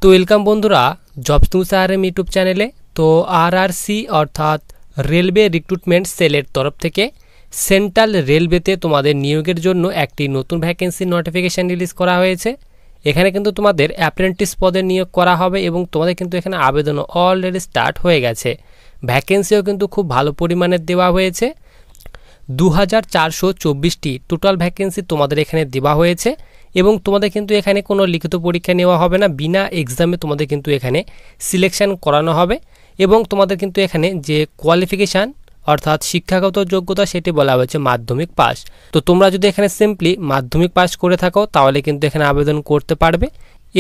তো ওয়েলকাম বন্ধুরা jobs news RM YouTube চ্যানেলে। তো আরআরসি অর্থাৎ রেলওয়ে রিক্রুটমেন্ট সেলের তরফ থেকে সেন্ট্রাল রেলওয়েতে তোমাদের নিয়োগের জন্য একটি নতুন ভ্যাকেন্সি নোটিফিকেশান রিলিজ করা হয়েছে। এখানে কিন্তু তোমাদের অ্যাপ্রেন্টিস পদে নিয়োগ করা হবে এবং তোমাদের কিন্তু এখানে আবেদন অলরেডি স্টার্ট হয়ে গেছে। ভ্যাকেন্সিও কিন্তু খুব ভালো পরিমাণে দেওয়া হয়েছে। 2424টি টোটাল ভ্যাকেন্সি তোমাদের এখানে দেওয়া হয়েছে এবং তোমাদের কিন্তু এখানে কোনো লিখিত পরীক্ষা নেওয়া হবে না, বিনা এক্সামে তোমাদের কিন্তু এখানে সিলেকশন করানো হবে এবং তোমাদের কিন্তু এখানে যে কোয়ালিফিকেশান অর্থাৎ শিক্ষাগত যোগ্যতা সেটি বলা হয়েছে মাধ্যমিক পাস। তো তোমরা যদি এখানে সিম্পলি মাধ্যমিক পাস করে থাকো তাহলে কিন্তু এখানে আবেদন করতে পারবে।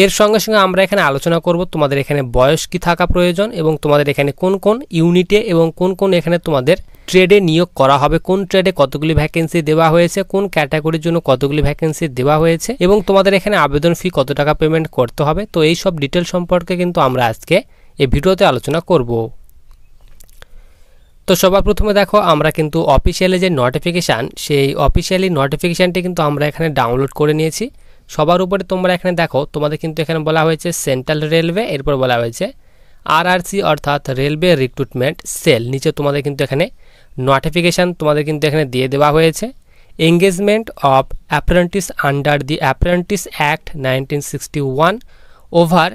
এর সঙ্গে সঙ্গে আমরা এখানে আলোচনা করব তোমাদের এখানে বয়স কি থাকা প্রয়োজন এবং তোমাদের এখানে কোন কোন ইউনিটে এবং কোন কোন এখানে তোমাদের ট্রেডে নিয়োগ করা হবে, কোন ট্রেডে কতগুলি ভ্যাকেন্সি দেওয়া হয়েছে, কোন ক্যাটাগরির জন্য কতগুলি ভ্যাকেন্সি দেওয়া হয়েছে এবং তোমাদের এখানে আবেদন ফি কত টাকা পেমেন্ট করতে হবে। তো এই সব ডিটেল সম্পর্কে কিন্তু আমরা আজকে এই ভিডিওতে আলোচনা করব। তো সবার প্রথমে দেখো আমরা কিন্তু অফিসিয়ালি যে নোটিফিকেশান সেই অফিসিয়ালি নোটিফিকেশানটি কিন্তু আমরা এখানে ডাউনলোড করে নিয়েছি। সবার উপরে তোমরা এখানে দেখো তোমাদের কিন্তু এখানে বলা হয়েছে সেন্ট্রাল রেলওয়ে, এরপর বলা হয়েছে আরআরসি অর্থাৎ রেলওয়ে রিক্রুটমেন্ট সেল। নিচে তোমাদের কিন্তু এখানে নোটিফিকেশান তোমাদের কিন্তু এখানে দিয়ে দেওয়া হয়েছে। Engagement of apprentice under the apprentice act 1961 over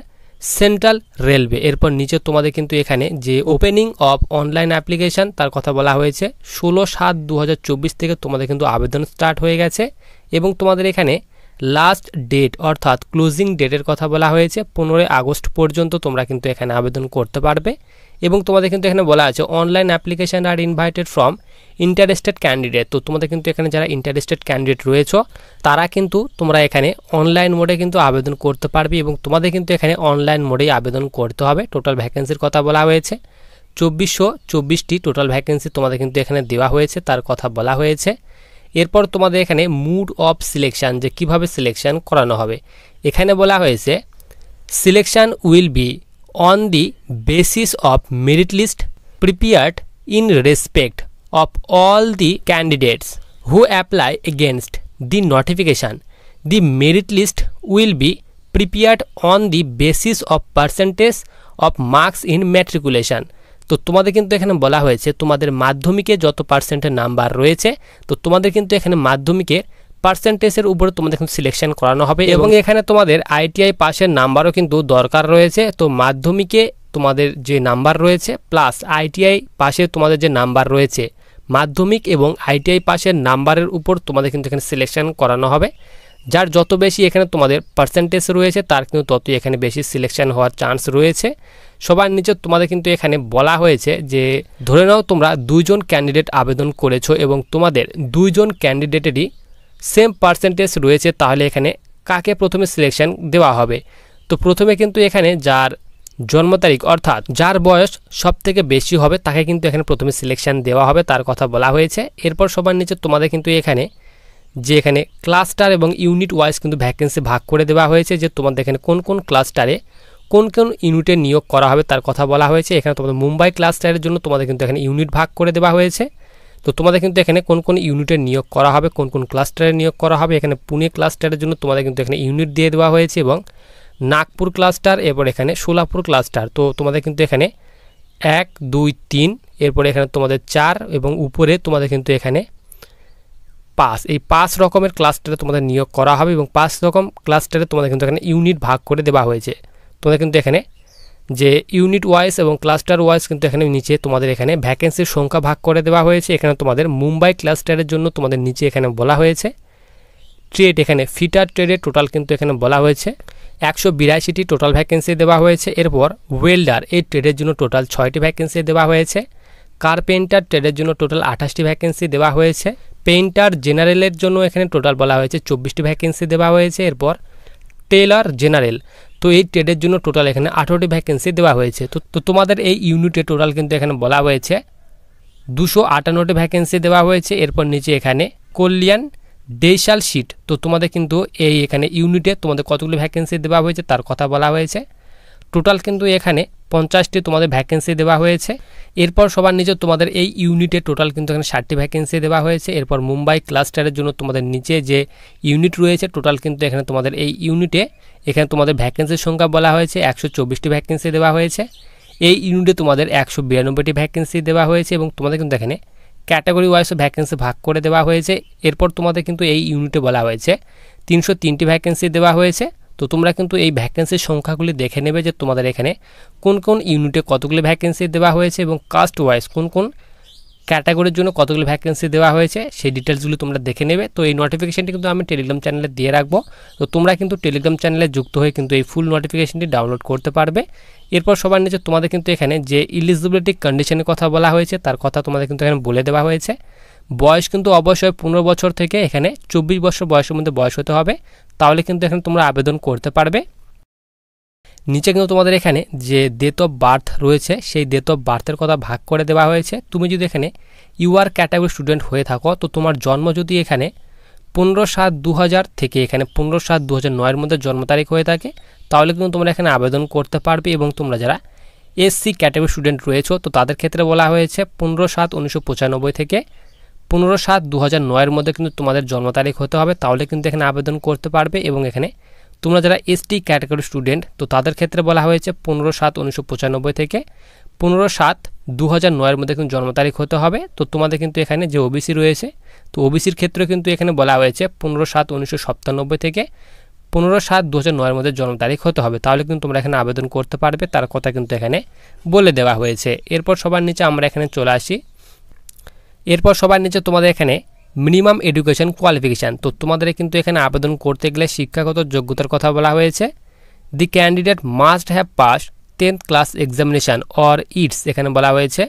central railway. এরপর নিচে তোমাদের কিন্তু এখানে যে ওপেনিং অফ অনলাইন অ্যাপ্লিকেশান তার কথা বলা হয়েছে 16/7/2024 থেকে তোমাদের কিন্তু আবেদন স্টার্ট হয়ে গেছে এবং তোমাদের এখানে লাস্ট ডেট অর্থাৎ ক্লোজিং ডেটের কথা বলা হয়েছে 15 আগস্ট পর্যন্ত তোমরা কিন্তু এখানে আবেদন করতে পারবে এবং তোমাদের কিন্তু এখানে বলা আছে online application are invited from interested candidate. তো তোমাদের কিন্তু এখানে যারা ইন্টারেস্টেড ক্যান্ডিডেট রয়েছে তারা কিন্তু তোমরা এখানে অনলাইন মোডে কিন্তু আবেদন করতে পারবে এবং তোমাদের কিন্তু এখানে অনলাইন মোডেই আবেদন করতে হবে। টোটাল ভ্যাকেন্সির কথা বলা হয়েছে 2424টি টোটাল ভ্যাকেন্সি তোমাদের কিন্তু এখানে দেওয়া হয়েছে তার কথা বলা হয়েছে। এরপর তোমাদের এখানে মুড অফ সিলেকশান যে কিভাবে সিলেকশান করানো হবে এখানে বলা হয়েছে selection will be on the basis of merit list prepared in respect of all the candidates who apply against the notification. The merit list will be prepared on the basis of percentage of marks in matriculation. তো তোমাদের কিন্তু এখানে বলা হয়েছে তোমাদের মাধ্যমিকে যত পার্সেন্টের নাম্বার রয়েছে তো তোমাদের কিন্তু এখানে মাধ্যমিকের পার্সেন্টেজের উপরে তোমাদের কিন্তু সিলেকশন করানো হবে এবং এখানে তোমাদের আইটিআই পাসের নাম্বারও কিন্তু দরকার রয়েছে। তো মাধ্যমিকে তোমাদের যে নাম্বার রয়েছে প্লাস আইটিআই পাশে তোমাদের যে নাম্বার রয়েছে মাধ্যমিক এবং আইটিআই পাসের নাম্বারের উপর তোমাদের কিন্তু এখানে সিলেকশন করানো হবে। যার যত বেশি এখানে তোমাদের পার্সেন্টেজ রয়েছে তার কিন্তু ততই এখানে বেশি সিলেকশন হওয়ার চান্স রয়েছে। সবার নিচে তোমাদের কিন্তু এখানে বলা হয়েছে যে ধরে নাও তোমরা দুইজন ক্যান্ডিডেট আবেদন করেছো এবং তোমাদের দুইজন ক্যান্ডিডেটেরই সেম পার্সেন্টেজ রয়েছে, তাহলে এখানে কাকে প্রথমে সিলেকশন দেওয়া হবে? তো প্রথমে কিন্তু এখানে যার জন্ম তারিখ অর্থাৎ যার বয়স সব থেকে বেশি হবে তাকে কিন্তু এখানে প্রথমে সিলেকশন দেওয়া হবে তার কথা বলা হয়েছে। এরপর সবার নিচে তোমাদের কিন্তু এখানে যে এখানে ক্লাস্টার এবং ইউনিট ওয়াইজ কিন্তু ভ্যাকেন্সি ভাগ করে দেওয়া হয়েছে যে তোমাদের এখানে কোন কোন ক্লাস্টারে কোন কোন ইউনিটে নিয়োগ করা হবে তার কথা বলা হয়েছে। এখানে তোমাদের মুম্বাই ক্লাস্টারের জন্য তোমাদের কিন্তু এখানে ইউনিট ভাগ করে দেওয়া হয়েছে। তো তোমাদের কিন্তু এখানে কোন কোন ইউনিটে নিয়োগ করা হবে, কোন কোন ক্লাস্টারে নিয়োগ করা হবে, এখানে পুনে ক্লাস্টারের জন্য তোমাদের কিন্তু এখানে ইউনিট দিয়ে দেওয়া হয়েছে এবং নাগপুর ক্লাস্টার, এরপর এখানে সোলাপুর ক্লাস্টার। তো তোমাদের কিন্তু এখানে 1 2 3 এরপরে এখানে তোমাদের 4 এবং উপরে তোমাদের কিন্তু এখানে 5, এই 5 রকমের ক্লাস্টারে তোমাদের নিয়োগ করা হবে এবং 5 রকম ক্লাস্টারে তোমাদের কিন্তু এখানে ইউনিট ভাগ করে দেওয়া হয়েছে। তোমাদের কিন্তু এখানে যে ইউনিট ওয়াইজ এবং ক্লাস্টার ওয়াইজ কিন্তু এখানে নিচে তোমাদের এখানে ভ্যাকেন্সির সংখ্যা ভাগ করে দেওয়া হয়েছে। এখানে তোমাদের মুম্বাই ক্লাস্টারের জন্য তোমাদের নিচে এখানে বলা হয়েছে ট্রেড, এখানে ফিটার ট্রেডে টোটাল কিন্তু এখানে বলা হয়েছে 182টি টোটাল ভ্যাকেন্সি দেওয়া হয়েছে। এরপর ওয়েল্ডার এই ট্রেডের জন্য টোটাল 6টি ভ্যাকেন্সি দেওয়া হয়েছে। কার্পেন্টার ট্রেডের জন্য টোটাল 28টি ভ্যাকেন্সি দেওয়া হয়েছে। পেইন্টার জেনারেলের জন্য এখানে টোটাল বলা হয়েছে 24টি ভ্যাকেন্সি দেওয়া হয়েছে। এরপর টেলার জেনারেল তো এই ট্রেডের জন্য টোটাল এখানে 18টি ভ্যাকেন্সি দেওয়া হয়েছে। তো তোমাদের এই ইউনিটে টোটাল কিন্তু এখানে বলা হয়েছে 258টি ভ্যাকেন্সি দেওয়া হয়েছে। এরপর নিচে এখানে কল্যাণ ডেশাল শিট তো তোমাদের কিন্তু এই এখানে ইউনিটে তোমাদের কতগুলো ভ্যাকেন্সি দেওয়া হয়েছে তার কথা বলা হয়েছে। টোটাল কিন্তু এখানে 50টি তোমাদের ভ্যাকেন্সি দেওয়া হয়েছে। এরপর সবার নিচে তোমাদের এই ইউনিটে টোটাল কিন্তু এখানে 60টি ভ্যাকেন্সি দেওয়া হয়েছে। এরপর মুম্বাই ক্লাস্টারের জন্য তোমাদের নিচে যে ইউনিট রয়েছে টোটাল কিন্তু এখানে তোমাদের এই ইউনিটে এখানে তোমাদের ভ্যাকেন্সির সংখ্যা বলা হয়েছে 124টি ভ্যাকেন্সি দেওয়া হয়েছে। এই ইউনিটে তোমাদের 192টি ভ্যাকেন্সি দেওয়া হয়েছে এবং তোমাদের কিন্তু এখানে ক্যাটাগরি ওয়াইজ ভ্যাকেন্সি ভাগ করে দেওয়া হয়েছে। এরপর তোমাদের কিন্তু এই ইউনিটে বলা হয়েছে 303টি ভ্যাকেন্সি দেওয়া হয়েছে। তো তোমরা কিন্তু এই ভ্যাকেন্সির সংখ্যাগুলি দেখে নেবে যে তোমাদের এখানে কোন কোন ইউনিটে কতগুলি ভ্যাকেন্সি দেওয়া হয়েছে এবং কাস্ট ওয়াইজ কোন কোন ক্যাটাগরির জন্য কতগুলি ভ্যাকেন্সি দেওয়া হয়েছে সেই ডিটেলসগুলি তোমরা দেখে নেবে। তো এই নোটিফিকেশনটি কিন্তু আমি টেলিগ্রাম চ্যানেলে দিয়ে রাখবো। তো তোমরা কিন্তু টেলিগ্রাম চ্যানেলে যুক্ত হয়ে কিন্তু এই ফুল নোটিফিকেশনটি ডাউনলোড করতে পারবে। এরপর সবার নিচে তোমাদের কিন্তু এখানে যে এলিজিবিলিটি কন্ডিশনের কথা বলা হয়েছে তার কথা তোমাদের কিন্তু এখানে বলে দেওয়া হয়েছে। বয়স কিন্তু অবশ্যই 15 বছর থেকে এখানে 24 বছর বয়সের মধ্যে বয়স হতে হবে, তাহলে কিন্তু এখানে তোমরা আবেদন করতে পারবে। নিচে কিন্তু তোমাদের এখানে যে ডেট অফ বার্থ রয়েছে সেই ডেট অফ বার্থের কথা ভাগ করে দেওয়া হয়েছে। তুমি যদি এখানে ইউআর ক্যাটাগরি স্টুডেন্ট হয়ে থাকো তো তোমার জন্ম যদি এখানে 15/7/2000 থেকে এখানে 15/7/2009 মধ্যে জন্ম তারিখ হয়ে থাকে তাহলে কিন্তু তোমরা এখানে আবেদন করতে পারবে। এবং তোমরা যারা এসসি ক্যাটাগরি স্টুডেন্ট রয়েছো তো তাদের ক্ষেত্রে বলা হয়েছে 15/7/1995 থেকে 15/7/2009 মধ্যে কিন্তু তোমাদের জন্ম তারিখ হতে হবে, তাহলে কিন্তু এখানে আবেদন করতে পারবে। এবং এখানে তোমরা যারা এসটি ক্যাটাগরি স্টুডেন্ট তো তাদের ক্ষেত্রে বলা হয়েছে 15/7/1995 থেকে 15/7/2009 মধ্যে কিন্তু জন্ম তারিখ হতে হবে। তো তোমাদের কিন্তু এখানে যে ওবিসি রয়েছে তো ওবিসির ক্ষেত্রে কিন্তু এখানে বলা হয়েছে 15/7/1997 থেকে 15/7/2009 মধ্যে জন্ম তারিখ হতে হবে, তাহলে কিন্তু তোমরা এখানে আবেদন করতে পারবে, তার কথা কিন্তু এখানে বলে দেওয়া হয়েছে। এরপর সবার নিচে আমরা এখানে চলে আসি। এরপর সবার নিচে তোমাদের এখানে মিনিমাম এডুকেশন কোয়ালিফিকেশান, তো তোমাদের কিন্তু এখানে আবেদন করতে গেলে শিক্ষাগত যোগ্যতার কথা বলা হয়েছে। The candidate must have pass 10th class examination or its এখানে বলা হয়েছে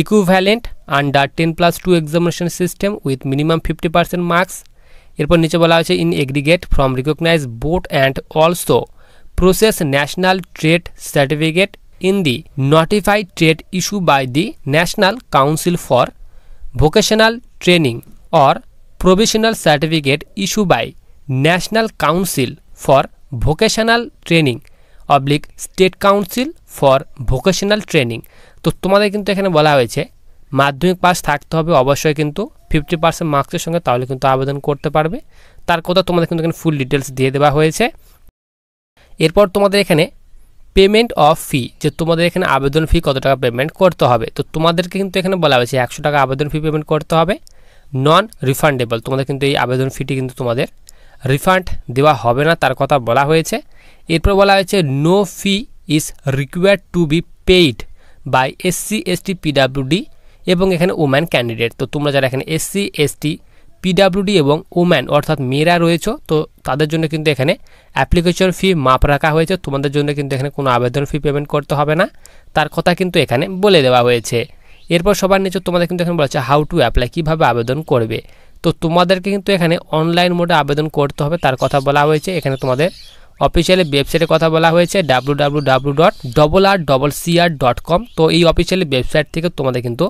equivalent under 10+2 examination system with minimum 50% marks. এরপর নিচে বলা হয়েছে in aggregate from recognise board and also process national trade certificate in the notified trade issue by the national council for vocational training or provisional certificate issued by National Council for Vocational Training / State Council for Vocational Training। তো তোমাদের কিন্তু এখানে বলা হয়েছে মাধ্যমিক pass থাকতে হবে অবশ্যই কিন্তু 50% মার্কসের সঙ্গে, তাহলে কিন্তু আবেদন করতে পারবে, তার কথা তোমাদের কিন্তু এখানে ফুল ডিটেলস দিয়ে দেওয়া হয়েছে। এরপর তোমাদের এখানে পেমেন্ট অফ ফি, যে তোমাদের এখানে আবেদন ফি কত টাকা পেমেন্ট করতে হবে, তো তোমাদেরকে কিন্তু এখানে বলা হয়েছে 100 টাকা আবেদন ফি পেমেন্ট করতে হবে, নন রিফান্ডেবল। তোমাদের কিন্তু এই আবেদন ফিটি কিন্তু তোমাদের রিফান্ড দেওয়া হবে না, তার কথা বলা হয়েছে। এরপর বলা হয়েছে no fee is required to be paid by SC ST PWD এবং এখানে ওম্যান ক্যান্ডিডেট। তো তোমরা যারা এখানে এসসি এসটি পিডাব্লিউডি এবং ওম্যান অর্থাৎ মেয়েরা রয়েছে তো তাদের জন্য কিন্তু এখানে অ্যাপ্লিকেশন ফি মাপ রাখা হয়েছে, তোমাদের জন্য কিন্তু এখানে কোনো আবেদন ফি পেমেন্ট করতে হবে না, তার কথা কিন্তু এখানে বলে দেওয়া হয়েছে। এরপর সবার নিচে তোমাদের কিন্তু এখানে বলা হচ্ছে হাউ টু অ্যাপ্লাই, কীভাবে আবেদন করবে। তো তোমাদেরকে কিন্তু এখানে অনলাইন মোডে আবেদন করতে হবে, তার কথা বলা হয়েছে। এখানে তোমাদের অফিসিয়ালি ওয়েবসাইটের কথা বলা হয়েছে www.rrccr.com। তো এই অফিসিয়ালি ওয়েবসাইট থেকে তোমাদের কিন্তু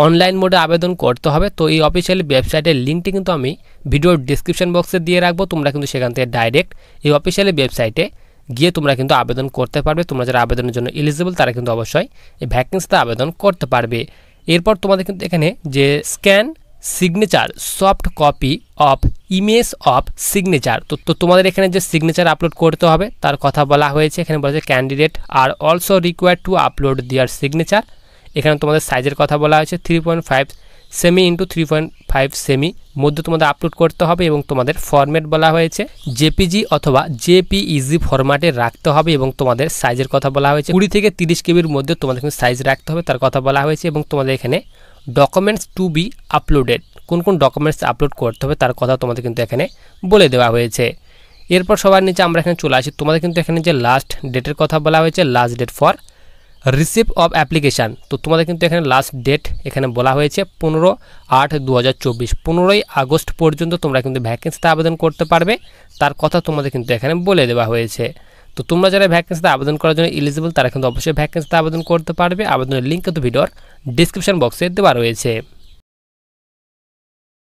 অনলাইন মোডে আবেদন করতে হবে। তো এই অফিসিয়ালি ওয়েবসাইটের লিঙ্কটি কিন্তু আমি ভিডিওর ডিসক্রিপশন বক্সে দিয়ে রাখবো, তোমরা কিন্তু সেখান থেকে ডাইরেক্ট এই অফিসিয়ালি ওয়েবসাইটে গিয়ে তোমরা কিন্তু আবেদন করতে পারবে। তোমরা যারা আবেদনের জন্য এলিজিবল তারা কিন্তু অবশ্যই এই ভ্যাকেন্সিতে আবেদন করতে পারবে। এরপর তোমাদের কিন্তু এখানে যে scan signature soft copy of image of signature, তো তোমাদের এখানে যে সিগনেচার আপলোড করতে হবে তার কথা বলা হয়েছে। এখানে বলা হয়েছে candidate are also required to upload their signature. এখানে তোমাদের সাইজের কথা বলা হয়েছে 3.5 সেমি ইন্টু 3.5 সেমি মধ্যে তোমাদের আপলোড করতে হবে এবং তোমাদের ফরম্যাট বলা হয়েছে জেপিজি অথবা জেপিইজি ফরম্যাটে রাখতে হবে এবং তোমাদের সাইজের কথা বলা হয়েছে 20 থেকে 30 কেবির মধ্যে তোমাদের কিন্তু সাইজ রাখতে হবে, তার কথা বলা হয়েছে। এবং তোমাদের এখানে ডকুমেন্টস টু বি আপলোডেড, কোন কোন ডকুমেন্টস আপলোড করতে হবে তার কথা তোমাদের কিন্তু এখানে বলে দেওয়া হয়েছে। এরপর সবার নিচে আমরা এখানে চলে আসি। তোমাদের কিন্তু এখানে যে লাস্ট ডেটের কথা বলা হয়েছে last date for receive of application, তো তোমাদের কিন্তু এখানে লাস্ট ডেট এখানে বলা হয়েছে 15/8/2024, 15ই আগস্ট পর্যন্ত তোমরা কিন্তু ভ্যাকেন্সিতে আবেদন করতে পারবে, তার কথা তোমাদের কিন্তু এখানে বলে দেওয়া হয়েছে। তো তোমরা যারা ভ্যাকেন্সিতে আবেদন করার জন্য এলিজিবল তারা কিন্তু অবশ্যই ভ্যাকেন্সিতে আবেদন করতে পারবে। আবেদনের লিঙ্ক কিন্তু ভিডিওর ডিসক্রিপশন বক্সে দেওয়া রয়েছে।